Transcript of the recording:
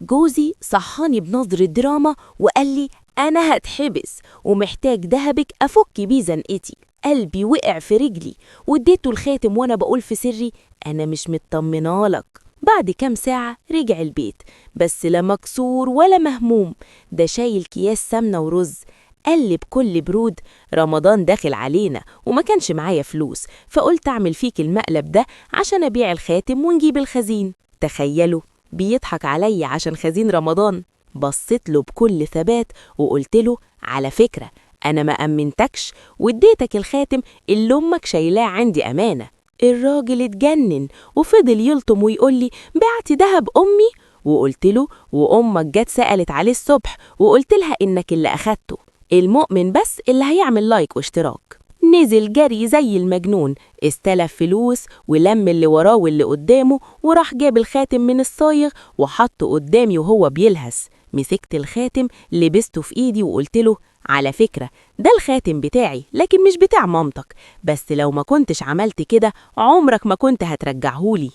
جوزي صحاني بنظرة دراما وقال لي أنا هتحبس ومحتاج دهبك أفك بيه زنقتي. قلبي وقع في رجلي واديته الخاتم وأنا بقول في سري أنا مش مطمنالك. بعد كام ساعة رجع البيت، بس لا مكسور ولا مهموم، ده شايل أكياس سمنة ورز. قال لي بكل برود رمضان داخل علينا وما كانش معايا فلوس، فقلت أعمل فيك المقلب ده عشان أبيع الخاتم ونجيب الخزين. تخيلوا بيضحك عليا عشان خزين رمضان. بصيت له بكل ثبات وقلت له على فكرة أنا ما أمنتكش واديتك الخاتم اللي أمك شايلاه عندي أمانة. الراجل اتجنن وفضل يلطم ويقول لي بعتي دهب أمي؟ وقلت له وأمك جت سألت عليه الصبح وقلت لها إنك اللي أخدته. المؤمن بس اللي هيعمل لايك واشتراك. نزل جري زي المجنون، استلف فلوس ولم اللي وراه واللي قدامه وراح جاب الخاتم من الصايغ وحطه قدامي وهو بيلهس. مسكت الخاتم لبسته في ايدي وقلت له على فكرة ده الخاتم بتاعي لكن مش بتاع مامتك، بس لو ما كنتش عملت كده عمرك ما كنت هترجعهولي.